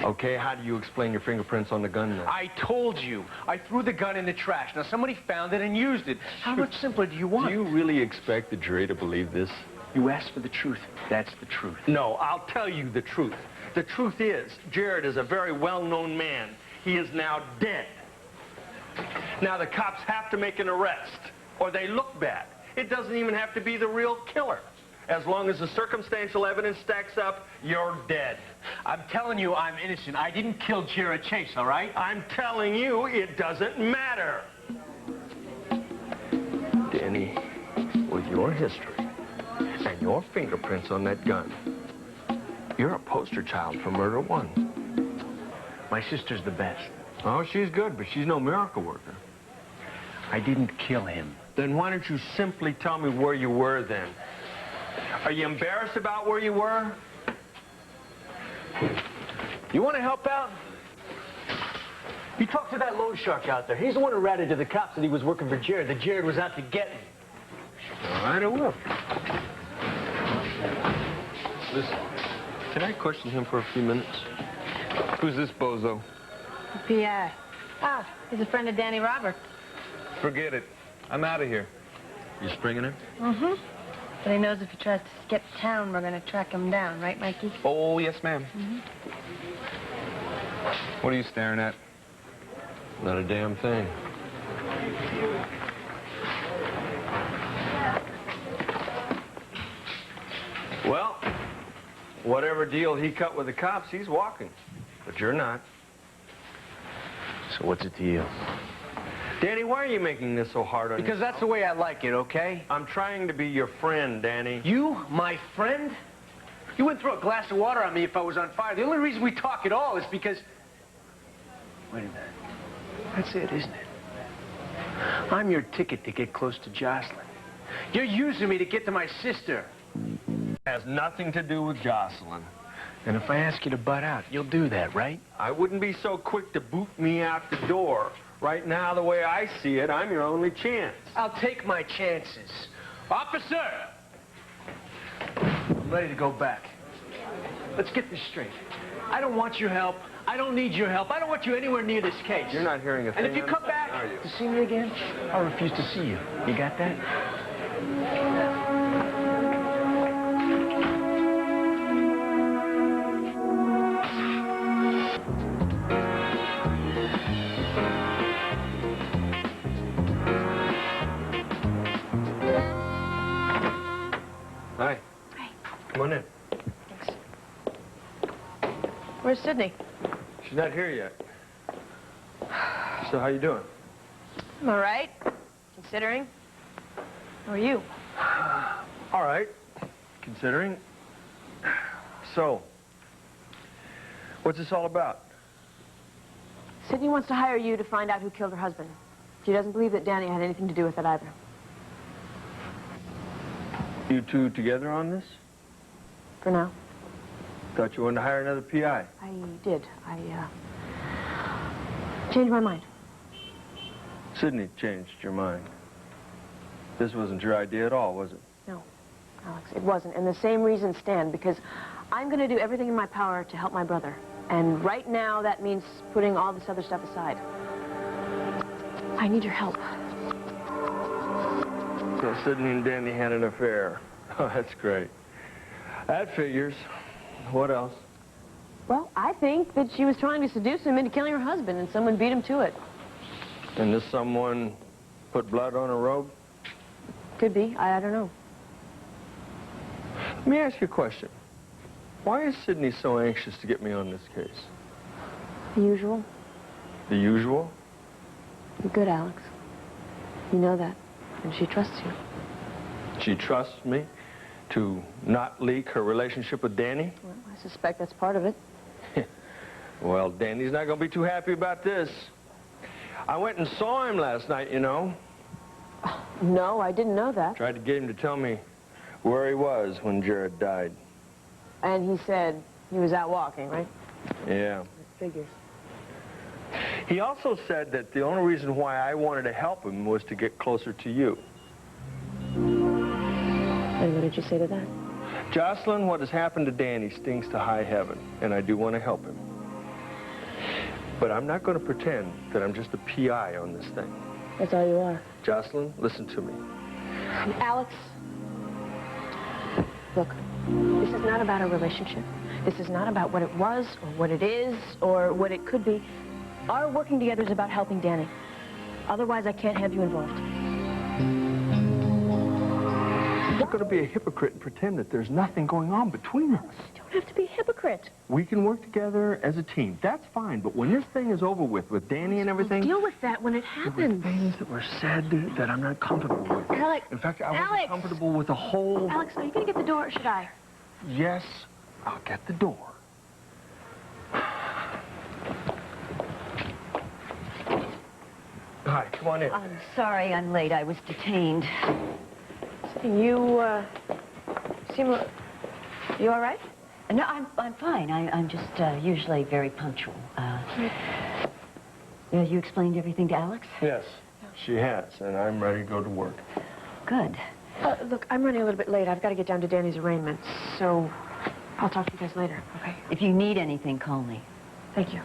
Okay, how do you explain your fingerprints on the gun then? I told you. I threw the gun in the trash. Now, somebody found it and used it. How much simpler do you want? Do you really expect the jury to believe this? You asked for the truth. That's the truth. No, I'll tell you the truth. The truth is, Jared is a very well-known man. He is now dead. Now, the cops have to make an arrest, or they look bad. It doesn't even have to be the real killer. As long as the circumstantial evidence stacks up, you're dead. I'm telling you I'm innocent. I didn't kill Jared Chase, all right? I'm telling you it doesn't matter. Danny, with your history and your fingerprints on that gun, you're a poster child for murder 1. My sister's the best. Oh, she's good, but she's no miracle worker. I didn't kill him. Then why don't you simply tell me where you were then? Are you embarrassed about where you were? You want to help out? You talk to that loan shark out there. He's the one who ratted to the cops that he was working for Jared, that Jared was out to get him. All right, I will. Listen, can I question him for a few minutes? Who's this bozo? P.I. Ah, he's a friend of Danny Roberts. Forget it. I'm out of here. You springing him? Mm-hmm. But he knows if he tries to skip town, we're going to track him down. Right, Mikey? Oh, yes, ma'am. Mm-hmm. What are you staring at? Not a damn thing. Well, whatever deal he cut with the cops, he's walking. But you're not. So what's it to you? Danny, why are you making this so hard on Because that's the way I like it, okay? I'm trying to be your friend, Danny. You, my friend? You wouldn't throw a glass of water on me if I was on fire. The only reason we talk at all is because... Wait a minute. That's it, isn't it? I'm your ticket to get close to Jocelyn. You're using me to get to my sister. Has nothing to do with Jocelyn. And if I ask you to butt out, you'll do that, right? I wouldn't be so quick to boot me out the door. Right now, the way I see it, I'm your only chance. I'll take my chances. Officer! I'm ready to go back. Let's get this straight. I don't want your help. I don't need your help. I don't want you anywhere near this case. You're not hearing a thing. And if you come back to see me again, I'll refuse to see you. You got that? Hi. Hi. Come on in. Thanks. Where's Sidney? She's not here yet. So how you doing? I'm all right, considering. How are you? All right, considering. So, what's this all about? Sidney wants to hire you to find out who killed her husband. She doesn't believe that Danny had anything to do with it either. You two together on this? For now. Thought you wanted to hire another PI. I did. I changed my mind. Sidney changed your mind. This wasn't your idea at all, was it? No. Alex, it wasn't. And the same reason stand, because I'm going to do everything in my power to help my brother. And right now, that means putting all this other stuff aside. I need your help. So Sydney and Danny had an affair. Oh, that's great. That figures. What else? Well, I think that she was trying to seduce him into killing her husband, and someone beat him to it. And this someone put blood on her robe? Could be. I don't know. Let me ask you a question. Why is Sydney so anxious to get me on this case? The usual. The usual? You're good, Alex. You know that. And she trusts you. She trusts me to not leak her relationship with Danny? Well, I suspect that's part of it. Well, Danny's not going to be too happy about this. I went and saw him last night, you know. No, I didn't know that. Tried to get him to tell me where he was when Jared died. And he said he was out walking, right? Yeah. Figures. He also said that the only reason why I wanted to help him was to get closer to you. And what did you say to that? Jocelyn, what has happened to Danny stings to high heaven, and I do want to help him. But I'm not going to pretend that I'm just a PI on this thing. That's all you are. Jocelyn, listen to me. Alex, look, this is not about a relationship. This is not about what it was or what it is or what it could be. Our working together is about helping Danny. Otherwise, I can't have you involved. I'm not going to be a hypocrite and pretend that there's nothing going on between us. You don't have to be a hypocrite. We can work together as a team. That's fine. But when this thing is over with Danny and everything... We'll deal with that when it happens. There were things that were said that I'm not comfortable with. Alex. In fact, I wasn't comfortable with the whole... Alex, are you going to get the door or should I? Yes, I'll get the door. Hi, come on in. I'm sorry I'm late. I was detained. You, seem... You all right? No, I'm fine. I'm just usually very punctual. You explained everything to Alex? Yes, she has, and I'm ready to go to work. Good. Look, I'm running a little bit late. I've got to get down to Danny's arraignment, so I'll talk to you guys later, okay? If you need anything, call me. Thank you.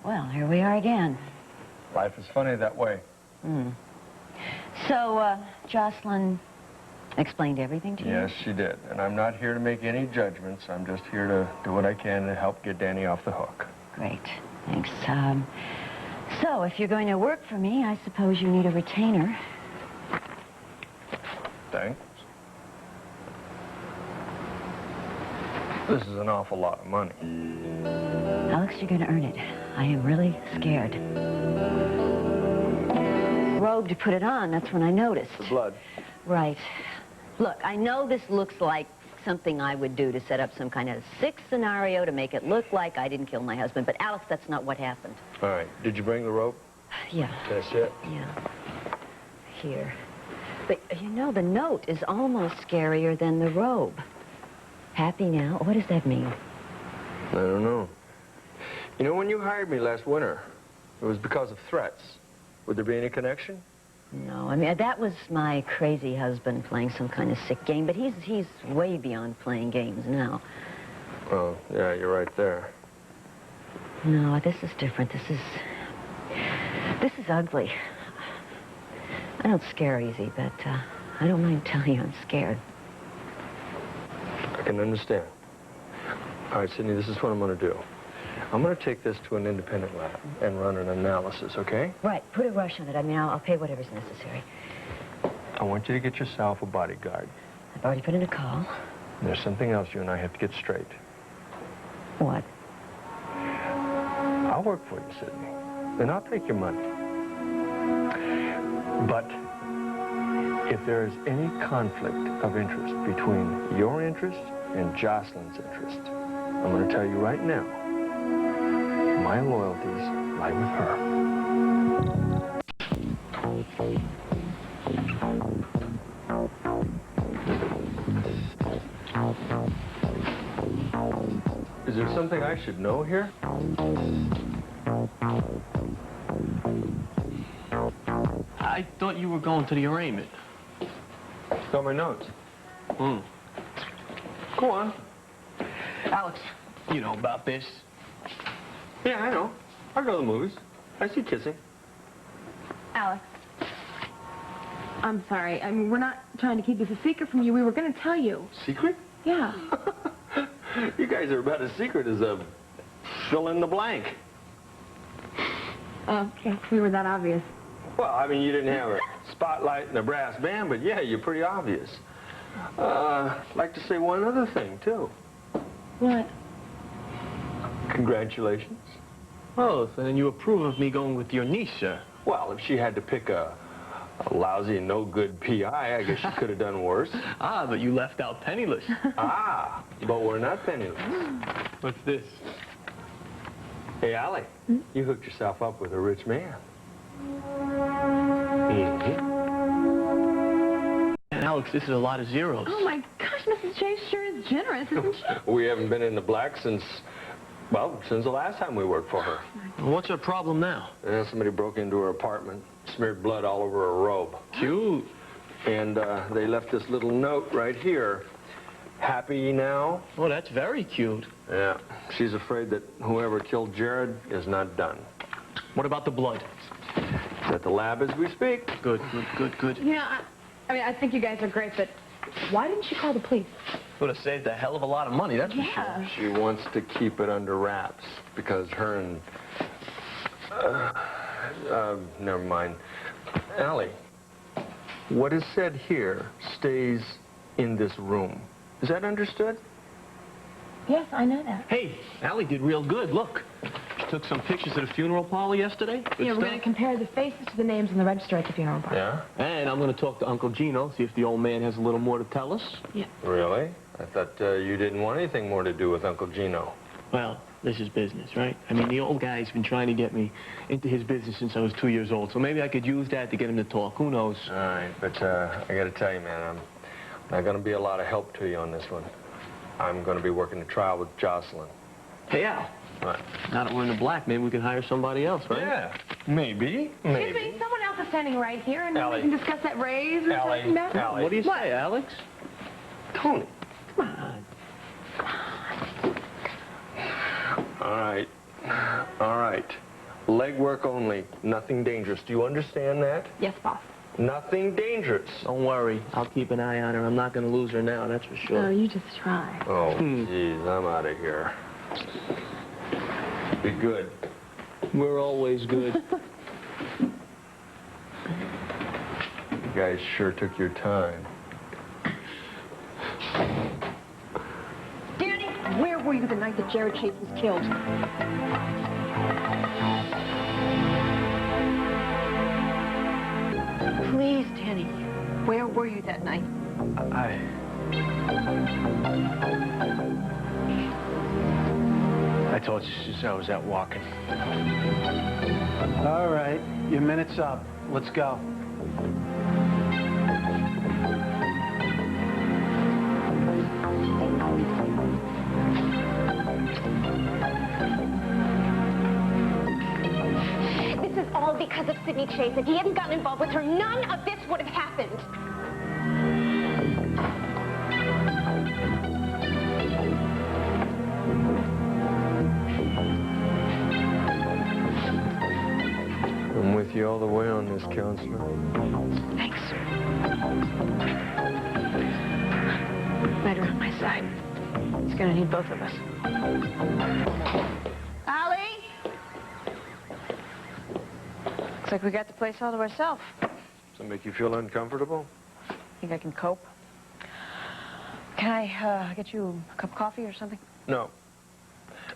Well, here we are again. Life is funny that way. So, Jocelyn explained everything to you? Yes, she did. And I'm not here to make any judgments. I'm just here to do what I can to help get Danny off the hook. Great. Thanks. So, if you're going to work for me, I suppose you need a retainer. Thanks. This is an awful lot of money. Alex, you're going to earn it. I am really scared. Robe to put it on, that's when I noticed. The blood. Right. Look, I know this looks like something I would do to set up some kind of sick scenario to make it look like I didn't kill my husband, but Alex, that's not what happened. All right. Did you bring the rope? Yeah. That's it? Yeah. Here. But, you know, the note is almost scarier than the robe. Happy now? What does that mean? I don't know. You know, when you hired me last winter, it was because of threats. Would there be any connection? No, I mean, that was my crazy husband playing some kind of sick game, but he's way beyond playing games now. Oh, yeah, you're right there. No, this is different. This is ugly. I don't scare easy, but I don't mind telling you I'm scared. I can understand. All right, Sydney, this is what I'm going to do. I'm going to take this to an independent lab and run an analysis, okay? Right. Put a rush on it. I mean, I'll pay whatever's necessary. I want you to get yourself a bodyguard. I've already put in a call. There's something else you and I have to get straight. What? I'll work for you, Sydney. Then I'll take your money. But if there is any conflict of interest between your interest and Jocelyn's interest, I'm going to tell you right now, my loyalties lie with her. Is there something I should know here? I thought you were going to the arraignment. Got my notes. Hmm. Go on. Alex, you know about this. Yeah, I know. I go to the movies. I see kissing. Alex. I'm sorry. I mean, we're not trying to keep this a secret from you. We were going to tell you. Secret? Yeah. You guys are about as secret as a fill in the blank. Oh, yes, we were that obvious. Well, I mean, you didn't have a spotlight and a brass band, but yeah, you're pretty obvious. I'd like to say one other thing, too. What? Congratulations. Oh, so then you approve of me going with your niece, sir? Well, if she had to pick a lousy, no-good PI, I guess she could have done worse. Ah, but you left out penniless. Ah, but we're not penniless. What's this? Hey, Allie, you hooked yourself up with a rich man. Alex, this is a lot of zeros. Oh, my gosh, Mrs. Chase sure is generous, isn't she? We haven't been in the black since the last time we worked for her. What's her problem now? Somebody broke into her apartment, smeared blood all over her robe. Cute. And they left this little note right here. Happy now? Oh, that's very cute. Yeah. She's afraid that whoever killed Jared is not done. What about the blood? It's at the lab as we speak. Good, good, good, good. You know, I mean, I think you guys are great, but why didn't you call the police? Would have saved a hell of a lot of money, that's for sure. She wants to keep it under wraps because her and... never mind. Allie, what is said here stays in this room. Is that understood? Yes, I know that. Hey, Allie did real good. Look. She took some pictures of the funeral parlor yesterday. Yeah, we're going to compare the faces to the names in the register at the funeral parlor. Yeah? And I'm going to talk to Uncle Gino, see if the old man has a little more to tell us. Yeah. Really? I thought you didn't want anything more to do with Uncle Gino. Well, this is business, right? I mean, the old guy's been trying to get me into his business since I was 2 years old, so maybe I could use that to get him to talk. Who knows? All right, but I got to tell you, man, I'm not going to be a lot of help to you on this one. I'm going to be working the trial with Jocelyn. Hey, Al. What? Now that we're in the black, maybe we can hire somebody else, right? Yeah, maybe. Excuse me, someone else is standing right here, and Allie. we can discuss that raise we're talking about. Allie. What do you say, Alex? Tony. Come on. All right. All right. Leg work only. Nothing dangerous. Do you understand that? Yes, boss. Nothing dangerous. Don't worry. I'll keep an eye on her. I'm not going to lose her now, that's for sure. Oh, you just try. Oh, jeez, I'm out of here. Be good. We're always good. You guys sure took your time. Danny, where were you the night that Jared Chase was killed? Please, Danny, where were you that night? I told you I was out walking. All right, your minute's up. Let's go. This is all because of Sidney Chase. If he hadn't gotten involved with her, none of this would have happened. I'm with you all the way on this, counselor. Thanks. Better on my side. He's gonna need both of us. Allie? Looks like we got the place all to ourselves. Does that make you feel uncomfortable? Think I can cope? Can I get you a cup of coffee or something? No.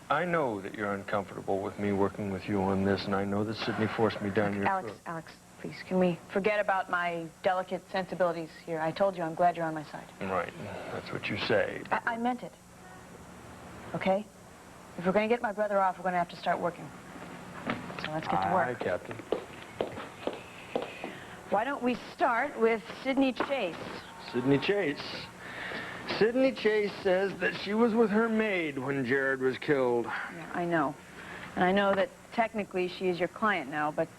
I know that you're uncomfortable with me working with you on this, and I know that Sidney forced me down your throat. Alex, please, can we forget about my delicate sensibilities here? I told you I'm glad you're on my side. Right. That's what you say. I meant it. Okay? If we're going to get my brother off, we're going to have to start working. So let's get to work. Aye, Captain. Why don't we start with Sidney Chase? Sidney Chase. Sidney Chase says that she was with her maid when Jared was killed. Yeah, I know. And I know that technically she is your client now, but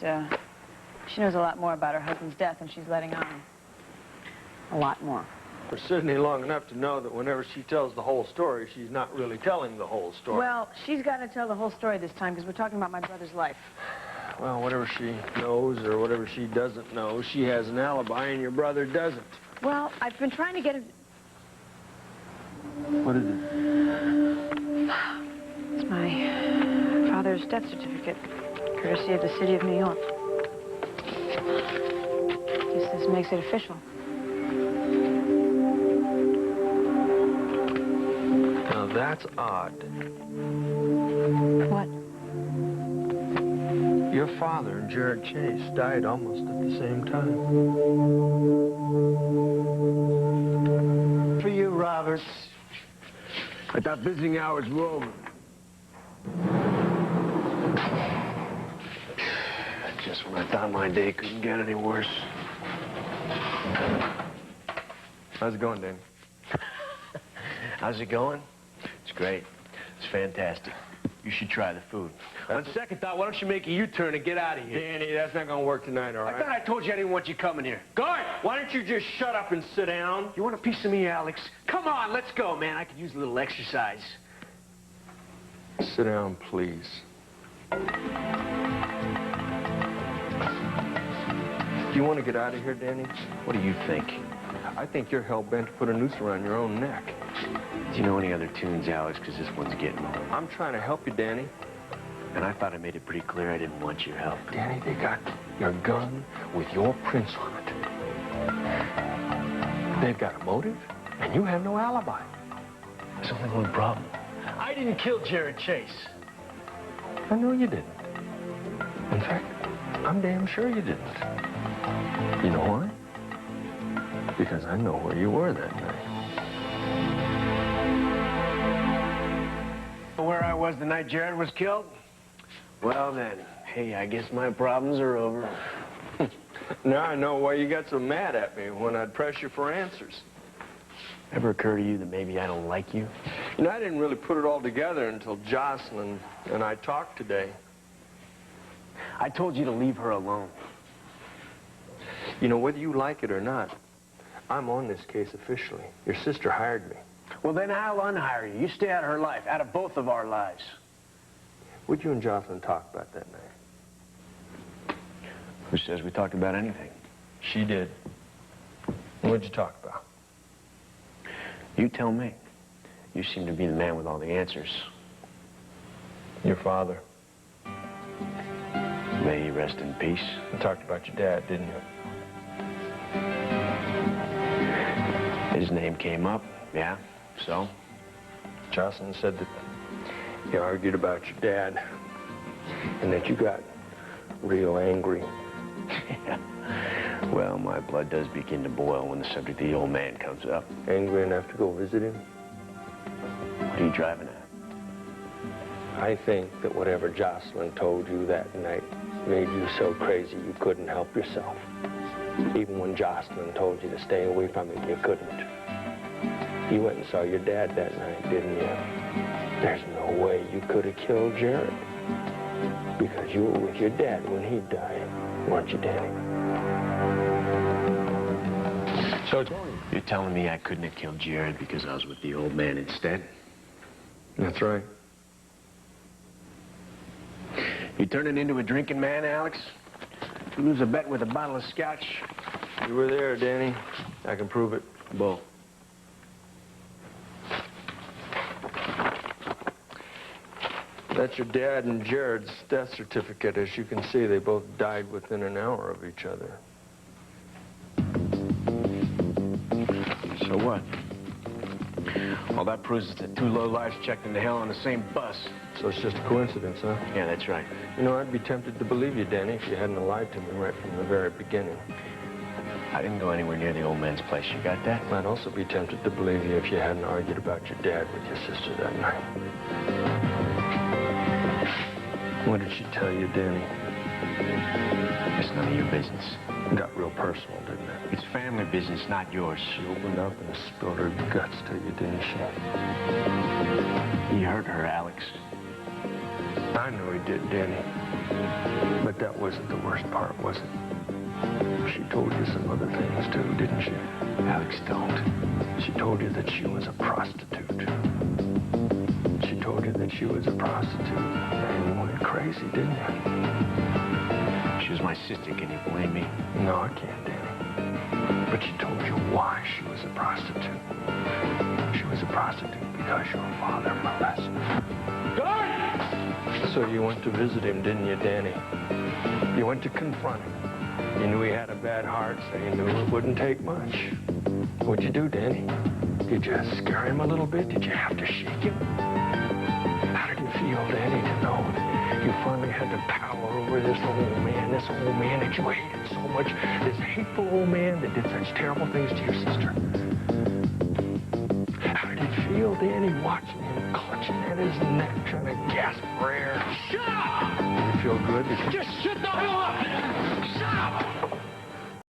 She knows a lot more about her husband's death than she's letting on. A lot more. For Sydney long enough to know that whenever she tells the whole story, she's not really telling the whole story. Well, she's got to tell the whole story this time because we're talking about my brother's life. Well, whatever she knows or whatever she doesn't know, she has an alibi and your brother doesn't. Well, I've been trying to get it. What is it? It's my father's death certificate, courtesy of the city of New York. Guess this makes it official. Now, that's odd. What? Your father and Jared Chase died almost at the same time. For you, Roberts. I thought visiting hours were over. Just when I thought my day couldn't get any worse. How's it going, Danny? How's it going? It's great. It's fantastic. You should try the food. On second thought, why don't you make a U-turn and get out of here? Danny, that's not gonna work tonight, all right? I thought I told you I didn't want you coming here. Guard, why don't you just shut up and sit down? You want a piece of me, Alex? Come on, let's go, man. I could use a little exercise. Sit down, please. Do you want to get out of here, Danny? What do you think? I think you're hell-bent to put a noose around your own neck. Do you know any other tunes, Alex? Because this one's getting old. I'm trying to help you, Danny. And I thought I made it pretty clear I didn't want your help. Danny, they got your gun with your prints on it. They've got a motive, and you have no alibi. There's only one problem. I didn't kill Jared Chase. I know you didn't. In fact, I'm damn sure you didn't. You know why? Because I know where you were that night. Where I was the night Jared was killed? Well then, hey, I guess my problems are over. Now I know why you got so mad at me when I'd press you for answers. Ever occur to you that maybe I don't like you? You know, I didn't really put it all together until Jocelyn and I talked today. I told you to leave her alone. You know, whether you like it or not, I'm on this case officially. Your sister hired me. Well, then I'll unhire you. You stay out of her life, out of both of our lives. What'd you and Jocelyn talk about that night? Who says we talked about anything? She did. What'd you talk about? You tell me. You seem to be the man with all the answers. Your father. May he rest in peace. You talked about your dad, didn't you? His name came up, yeah, so? Jocelyn said that you argued about your dad and that you got real angry. Well, my blood does begin to boil when the subject of the old man comes up. Angry enough to go visit him? What are you driving at? I think that whatever Jocelyn told you that night made you so crazy you couldn't help yourself. Even when Jocelyn told you to stay away from him, you couldn't. You went and saw your dad that night, didn't you? There's no way you could have killed Jared. Because you were with your dad when he died, weren't you, Danny? So you're telling me I couldn't have killed Jared because I was with the old man instead? That's right. You turning into a drinking man, Alex? You lose a bet with a bottle of scotch? You were there, Danny. I can prove it. Bull. That's your dad and Jared's death certificate. As you can see, they both died within an hour of each other. So what? Well, that proves that two lowlifes checked into hell on the same bus. So it's just a coincidence, huh? Yeah, that's right. You know, I'd be tempted to believe you, Danny, if you hadn't lied to me right from the very beginning. I didn't go anywhere near the old man's place. You got that? I'd also be tempted to believe you if you hadn't argued about your dad with your sister that night. What did she tell you, Danny? It's none of your business. It got real personal, didn't it? It's family business, not yours. She opened up and spilled her guts to you, didn't she? You hurt her, Alex. I know he did, Danny. But that wasn't the worst part, was it? She told you some other things, too, didn't she? Alex, don't. She told you that she was a prostitute. She told you that she was a prostitute. And you went crazy, didn't you? She was my sister. Can you blame me? No, I can't, Danny. But she told you why she was a prostitute. She was a prostitute because your father molested her. So you went to visit him, didn't you, Danny? You went to confront him. You knew he had a bad heart, so you knew it wouldn't take much. What'd you do, Danny? Did you scare him a little bit? Did you have to shake him? How did it feel, Danny, to know that you finally had the power over this old man that you hated so much, this hateful old man that did such terrible things to your sister? How did it feel, Danny, watching him clutching at his neck, trying to gasp for air? Shut up! Did it feel good? Just shut the hell up! Shut up!